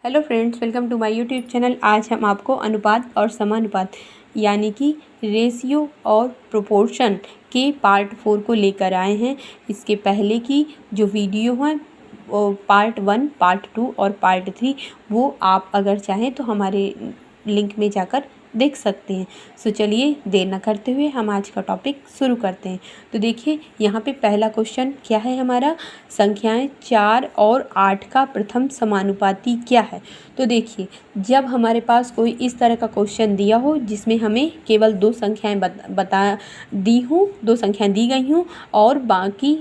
Hello friends, welcome to my YouTube channel. आज हम आपको अनुपात और समानुपात यानी कि रेशियो और प्रोपोर्शन के पार्ट 4 को लेकर आए हैं। इसके पहले की जो वीडियो है वो पार्ट 1, पार्ट 2 और पार्ट 3 वो आप अगर चाहें तो हमारे लिंक में जाकर देख सकते हैं। सो चलिए देर न करते हुए हम आज का टॉपिक शुरू करते हैं। तो देखिए यहाँ पे पहला क्वेश्चन क्या है हमारा, संख्याएं 4 और 8 का प्रथम समानुपाती क्या है। तो देखिए जब हमारे पास कोई इस तरह का क्वेश्चन दिया हो जिसमें हमें केवल दो संख्याएं दो संख्याएं दी गई हों और बाकी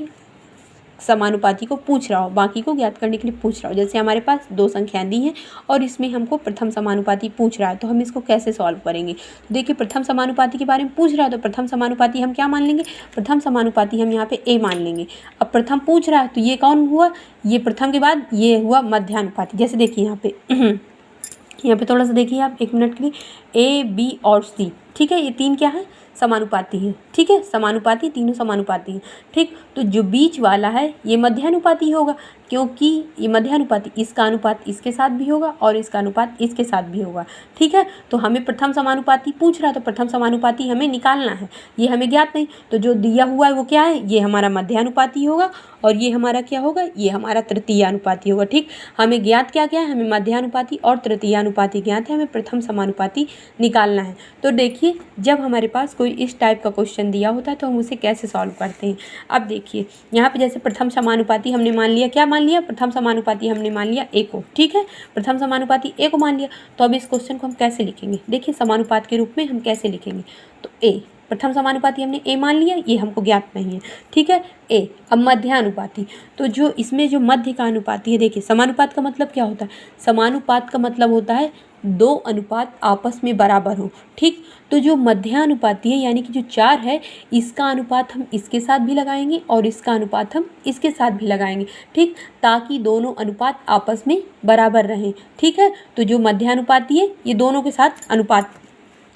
समानुपाती को पूछ रहा हो, बाकी को ज्ञात करने के लिए पूछ रहा हो। जैसे हमारे पास दो संख्याएं दी हैं और इसमें हमको प्रथम समानुपाती पूछ रहा है, तो हम इसको कैसे सॉल्व करेंगे। तो देखिए प्रथम समानुपाती के बारे में पूछ रहा है तो प्रथम समानुपाती हम क्या मान लेंगे, प्रथम समानुपाती हम यहाँ पे ए मान लेंगे। अब प्रथम पूछ रहा है तो ये कौन हुआ, ये प्रथम के बाद ये हुआ मध्यानुपाती। जैसे देखिए यहाँ पे थोड़ा सा देखिए आप एक मिनट के लिए, ए बी और सी, ठीक है, ये तीन क्या है, समानुपाती है, ठीक है, समानुपाती, तीनों समानुपाती हैं, ठीक। तो जो बीच वाला है ये मध्यानुपाती होगा, क्योंकि ये मध्यानुपाती, इसका अनुपात इसके साथ भी होगा और इसका अनुपात इसके साथ भी होगा, ठीक है। तो हमें प्रथम समानुपाती पूछ रहा है तो प्रथम समानुपाती हमें निकालना है, ये हमें ज्ञात नहीं, तो जो दिया हुआ है वो क्या है, ये हमारा मध्यानुपाती होगा और ये हमारा क्या होगा, ये हमारा तृतीयानुपाती होगा, ठीक। हमें ज्ञात क्या क्या है, हमें मध्यानुपाती और तृतीयानुपाती ज्ञात है, हमें प्रथम समानुपाती निकालना है। तो देखिए जब हमारे पास कोई इस टाइप का क्वेश्चन दिया होता है तो हम उसे कैसे सॉल्व करते हैं। अब देखिए यहाँ पे जैसे प्रथम समानुपाती हमने मान लिया, क्या मान लिया, प्रथम समानुपाती हमने मान लिया ए को, ठीक है, प्रथम समानुपाती ए को मान लिया। तो अब इस क्वेश्चन को हम कैसे लिखेंगे, देखिए समानुपात के रूप में हम कैसे लिखेंगे। तो ए प्रथम समानुपाती हमने ए मान लिया, ये हमको ज्ञात नहीं है, ठीक है, ए। अब मध्यानुपाती, तो जो इसमें जो मध्य का अनुपाती है, देखिए समानुपात का मतलब क्या होता है, समानुपात का मतलब होता है दो अनुपात आपस में बराबर हो, ठीक। तो जो मध्यानुपाती है यानी कि जो 4 है, इसका अनुपात हम इसके साथ भी लगाएंगे और इसका अनुपात हम इसके साथ भी लगाएंगे, ठीक, ताकि दोनों अनुपात आपस में बराबर रहें, ठीक है। तो जो मध्यानुपाती है ये दोनों के साथ अनुपात,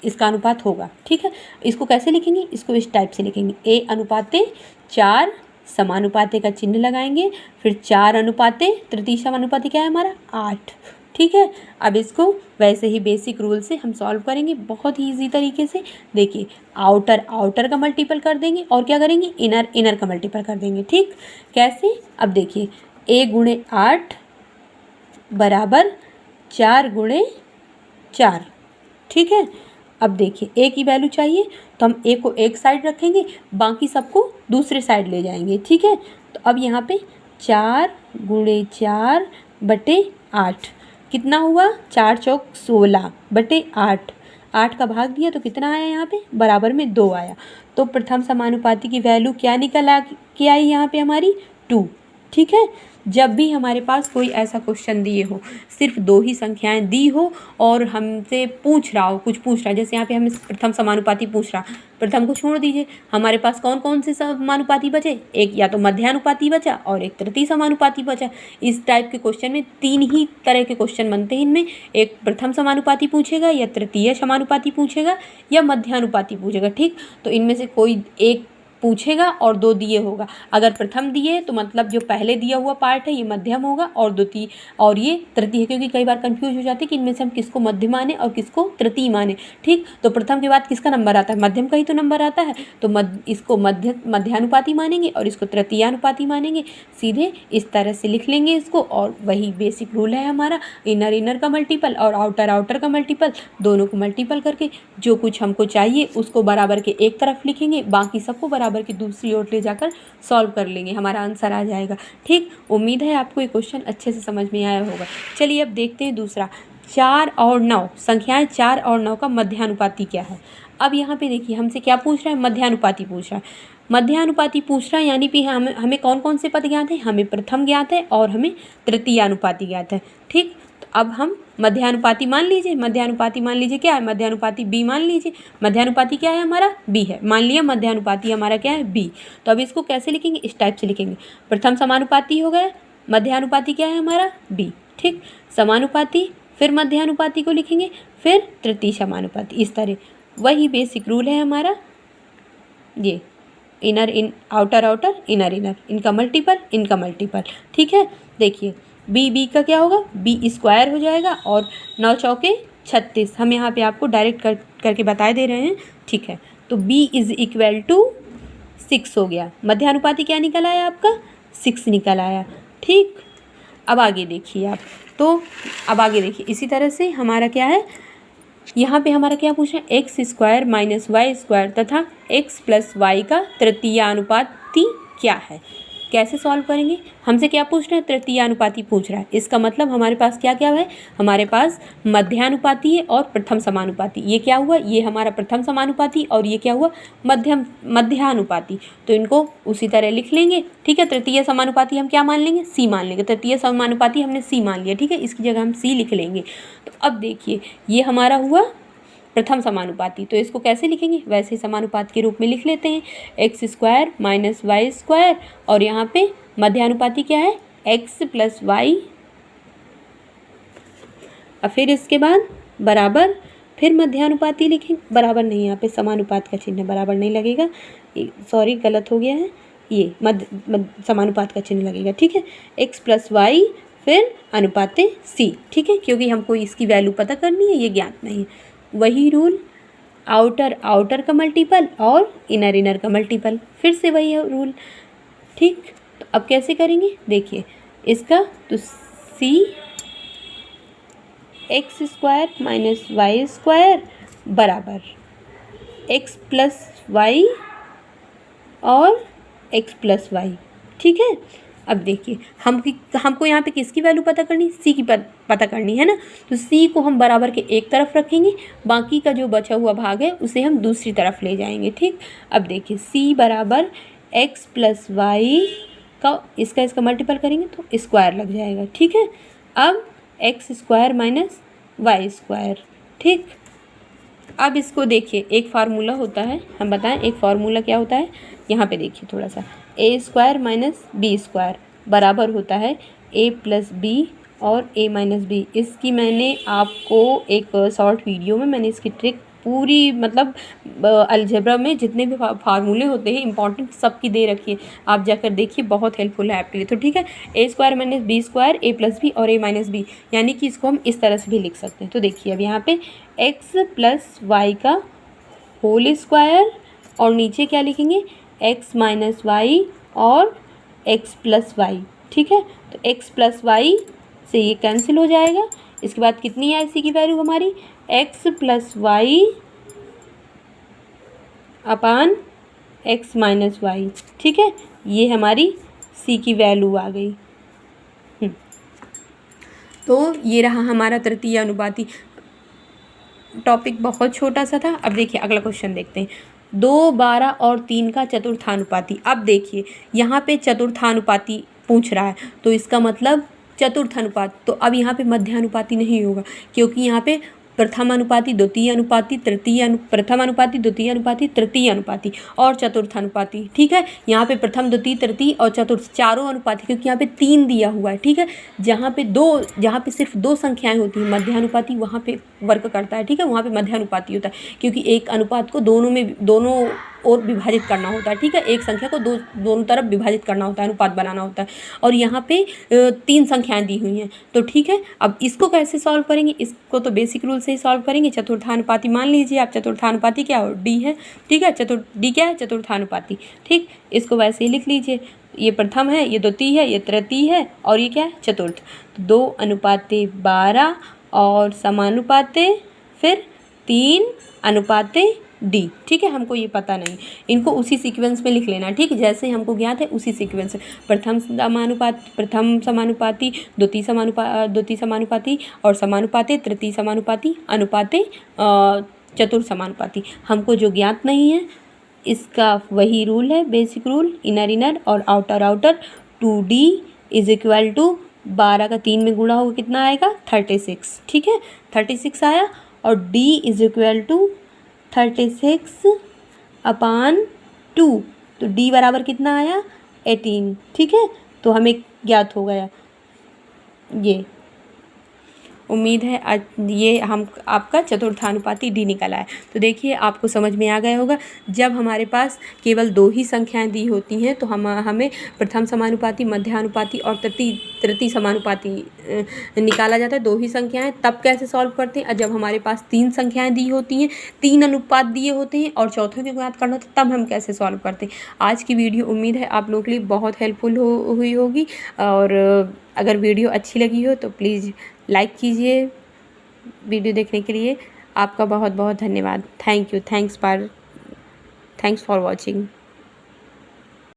इसका अनुपात होगा, ठीक है। इसको कैसे लिखेंगे, इसको इस टाइप से लिखेंगे, ए अनुपाते 4, समानुपाते का चिन्ह लगाएंगे, फिर 4 अनुपाते, तृतीय समानुपाती क्या है हमारा 8, ठीक है। अब इसको वैसे ही बेसिक रूल से हम सॉल्व करेंगे बहुत ही ईजी तरीके से। देखिए आउटर का मल्टीपल कर देंगे और क्या करेंगे, इनर का मल्टीपल कर देंगे, ठीक। कैसे, अब देखिए ए गुणे 8 बराबर 4 गुणे 4, ठीक है। अब देखिए ए की वैल्यू चाहिए तो हम ए को एक साइड रखेंगे, बाकी सबको दूसरे साइड ले जाएंगे, ठीक है। तो अब यहाँ पे 4 गुणे 4 बटे 8 कितना हुआ, 4 चौक 16 बटे 8, 8 का भाग दिया तो कितना आया, यहाँ पे बराबर में 2 आया। तो प्रथम समानुपाती की वैल्यू क्या निकल के आई यहाँ पे हमारी 2, ठीक है। जब भी हमारे पास कोई ऐसा क्वेश्चन दिए हो, सिर्फ दो ही संख्याएं दी हो और हमसे पूछ रहा हो, कुछ पूछ रहा है, जैसे यहाँ पे हमें प्रथम समानुपाती पूछ रहा, प्रथम को छोड़ दीजिए, हमारे पास कौन कौन से समानुपाती बचे, एक या तो मध्यानुपाती बचा और एक तृतीय समानुपाती बचा। इस टाइप के क्वेश्चन में 3 ही तरह के क्वेश्चन बनते हैं, इनमें एक प्रथम समानुपाती पूछेगा या तृतीय समानुपाती पूछेगा या मध्यानुपाती पूछेगा, ठीक। तो इनमें से कोई एक पूछेगा और 2 दिए होगा। अगर प्रथम दिए तो मतलब जो पहले दिया हुआ पार्ट है ये मध्यम होगा और द्वितीय और ये तृतीय, क्योंकि कई बार कंफ्यूज हो जाते हैं कि इनमें से हम किसको मध्य माने और किसको तृतीय माने, ठीक। तो प्रथम के बाद किसका नंबर आता है, मध्यम का ही तो नंबर आता है, तो इसको मध्यानुपाती मानेंगे और इसको तृतीयानुपाती मानेंगे। सीधे इस तरह से लिख लेंगे इसको, और वही बेसिक रूल है हमारा, इनर का मल्टीपल और आउटर का मल्टीपल, दोनों को मल्टीपल करके जो कुछ हमको चाहिए उसको बराबर के एक तरफ लिखेंगे, बाकी सबको बराबर की दूसरी ओर ले जाकर सॉल्व कर लेंगे, हमारा आंसर आ जाएगा, ठीक। उम्मीद है आपको ये क्वेश्चन अच्छे से समझ में आया होगा। चलिए अब देखते हैं दूसरा, 4 और 9, संख्याएं 4 और 9 का मध्यानुपाती क्या है। अब यहाँ पे देखिए हमसे क्या पूछ रहा है, मध्यानुपाती पूछ रहा है, मध्यानुपाती पूछ रहा है यानी कि हमें कौन कौन से पद ज्ञात है, हमें प्रथम ज्ञात है और हमें तृतीयानुपाती ज्ञात है, ठीक। अब हम मध्यानुपाती मान लीजिए, मध्यानुपाती मान लीजिए क्या है, मध्यानुपाती बी मान लीजिए, मध्यानुपाती क्या है हमारा बी है, मान लिया मध्यानुपाती हमारा क्या है बी। तो अब इसको कैसे लिखेंगे, इस टाइप से लिखेंगे, प्रथम समानुपाती हो गया, मध्यानुपाती क्या है हमारा बी, ठीक, समानुपाती, फिर मध्यानुपाती को लिखेंगे, फिर तृतीय समानुपाती, इस तरह वही बेसिक रूल है हमारा, ये आउटर इनर, इनका मल्टीपल, ठीक है। देखिए बी का क्या होगा, बी स्क्वायर हो जाएगा और 9 चौके 36, हम यहाँ पे आपको डायरेक्ट करके बता दे रहे हैं, ठीक है। तो b इज इक्वल टू 6 हो गया। मध्यानुपाती क्या निकल आया आपका, 6 निकल आया, ठीक। अब आगे देखिए आप, तो अब आगे देखिए इसी तरह से हमारा क्या है, यहाँ पे हमारा क्या पूछा है, x square minus Y square तथा एक्स प्लस वाई का तृतीयानुपाती क्या है। कैसे सॉल्व करेंगे, हमसे क्या पूछ रहा है, तृतीयानुपाती पूछ रहा है। इसका मतलब हमारे पास क्या क्या है, हमारे पास मध्यानुपाती है और प्रथम समानुपाती। ये क्या हुआ, ये हमारा प्रथम समानुपाती और ये क्या हुआ, मध्यानुपाती। तो इनको उसी तरह लिख लेंगे, ठीक है। तृतीय समानुपाती हम क्या मान लेंगे, सी मान लेंगे। तृतीय समानुपाती हमने सी मान लिया, ठीक है, इसकी जगह हम सी लिख लेंगे। तो अब देखिए ये हमारा हुआ प्रथम समानुपाती, तो इसको कैसे लिखेंगे, वैसे ही समानुपात के रूप में लिख लेते हैं, x square minus Y square, और यहाँ पे मध्यानुपाती क्या है, एक्स प्लस वाई, और फिर इसके बाद बराबर, फिर मध्यानुपाती लिखेंगे, बराबर नहीं, यहाँ पे समानुपात का चिन्ह बराबर नहीं लगेगा, सॉरी गलत हो गया है, ये समानुपात का चिन्ह लगेगा, ठीक है। एक्स प्लस वाई फिर अनुपाते सी, ठीक है, क्योंकि हमको इसकी वैल्यू पता करनी है, ये ज्ञात नहीं है। वही रूल, आउटर का मल्टीपल और इनर का मल्टीपल, फिर से वही है रूल, ठीक। तो अब कैसे करेंगे, देखिए इसका, तो C X square minus Y square बराबर एक्स प्लस वाई और एक्स प्लस वाई, ठीक है। अब देखिए हमको यहाँ पे किसकी वैल्यू पता करनी, सी की पता करनी है ना, तो सी को हम बराबर के एक तरफ रखेंगे, बाकी का जो बचा हुआ भाग है उसे हम दूसरी तरफ ले जाएंगे, ठीक। अब देखिए सी बराबर एक्स प्लस वाई का इसका मल्टीपल करेंगे तो स्क्वायर लग जाएगा, ठीक है। अब x square minus Y square, ठीक। अब इसको देखिए, एक फार्मूला होता है, हम बताएं एक फार्मूला क्या होता है, यहाँ पे देखिए थोड़ा सा, ए स्क्वायर माइनस बी स्क्वायर बराबर होता है ए प्लस बी और ए माइनस बी। इसकी मैंने आपको एक शॉर्ट वीडियो में मैंने इसकी ट्रिक पूरी, मतलब अलजेब्रा में जितने भी फार्मूले होते हैं इंपॉर्टेंट सबकी दे रखी है, आप जाकर देखिए, बहुत हेल्पफुल है आपके लिए। तो ठीक है, ए स्क्वायर माइनस बी स्क्वायर, ए प्लस बी और ए माइनस बी, यानी कि इसको हम इस तरह से भी लिख सकते हैं। तो देखिए अब यहाँ पे एक्स प्लस वाई का होल स्क्वायर और नीचे क्या लिखेंगे, एक्स माइनस वाई और एक्स प्लस वाई, ठीक है। तो एक्स प्लस वाई से ये कैंसिल हो जाएगा, इसके बाद कितनी है इसी की वैल्यू हमारी, एक्स प्लस वाई अपान एक्स माइनस वाई, ठीक है, ये हमारी सी की वैल्यू आ गई। तो ये रहा हमारा तृतीय अनुपाती। टॉपिक बहुत छोटा सा था। अब देखिए अगला क्वेश्चन देखते हैं, 2, 12 और 3 का चतुर्थानुपाती। अब देखिए यहाँ पे चतुर्थानुपाती पूछ रहा है, तो इसका मतलब चतुर्थानुपात, तो अब यहाँ पे मध्यानुपाती नहीं होगा, क्योंकि यहाँ पे प्रथम अनुपाती, द्वितीय अनुपाती, प्रथम अनुपाती, द्वितीय अनुपाती, तृतीय अनुपाती और चतुर्थ अनुपाती, ठीक है। यहाँ पे प्रथम, द्वितीय, तृतीय और चतुर्थ चारों अनुपाती, क्योंकि यहाँ पे 3 दिया हुआ है, ठीक है। जहाँ पे सिर्फ 2 संख्याएं होती हैं मध्यानुपाती, वहाँ पे वर्क करता है, ठीक है, वहाँ पे मध्यानुपाती होता है, क्योंकि एक अनुपात को दोनों और विभाजित करना होता है, ठीक है, एक संख्या को दोनों तरफ विभाजित करना होता है, अनुपात बनाना होता है, और यहाँ पे 3 संख्याएं दी हुई हैं। तो ठीक है, अब इसको कैसे सॉल्व करेंगे, इसको तो बेसिक रूल से ही सॉल्व करेंगे। चतुर्थानुपाती मान लीजिए आप, चतुर्थानुपाती क्या हो, डी है, ठीक है, डी क्या है, चतुर्थानुपाती, ठीक। इसको वैसे ही लिख लीजिए, ये प्रथम है, ये द्वितीय है, ये तृतीय है और ये क्या है, चतुर्थ। 2 अनुपाते 12 और समानुपाते फिर 3 अनुपाते डी, ठीक है, हमको ये पता नहीं, इनको उसी सीक्वेंस में लिख लेना, ठीक, जैसे हमको ज्ञात है उसी सीक्वेंस में, प्रथम समानुपाती, द्वितीय समानुपाती और समानुपाते, तृतीय समानुपाती, अनुपाते, चतुर्थ समानुपाती। हमको जो ज्ञात नहीं है इसका वही रूल है, बेसिक रूल, इनर और outer. 2D is equal to 12 का 3 में गुणा होगा कितना आएगा, 36, ठीक है, 36 आया, और D इज इक्वल टू 36 अपान 2, तो D बराबर कितना आया, 18, ठीक है। तो हमें ज्ञात हो गया ये, उम्मीद है आज ये हम आपका चतुर्थानुपाती डी निकल आया। तो देखिए आपको समझ में आ गया होगा, जब हमारे पास केवल 2 ही संख्याएं दी होती हैं तो हमें प्रथम समानुपाती, मध्यानुपाती और तृतीय समानुपाती निकाला जाता है। 2 ही संख्याएं, तब कैसे सॉल्व करते हैं? जब हमारे पास 3 संख्याएं दी होती हैं, 3 अनुपात दिए होते हैं और चौथे को ज्ञात करना होता है, तब हम कैसे सॉल्व करते हैं। आज की वीडियो उम्मीद है आप लोगों के लिए बहुत हेल्पफुल हुई होगी। और अगर वीडियो अच्छी लगी हो तो प्लीज़ लाइक कीजिए। वीडियो देखने के लिए आपका बहुत बहुत धन्यवाद। Thank you. Thanks for watching.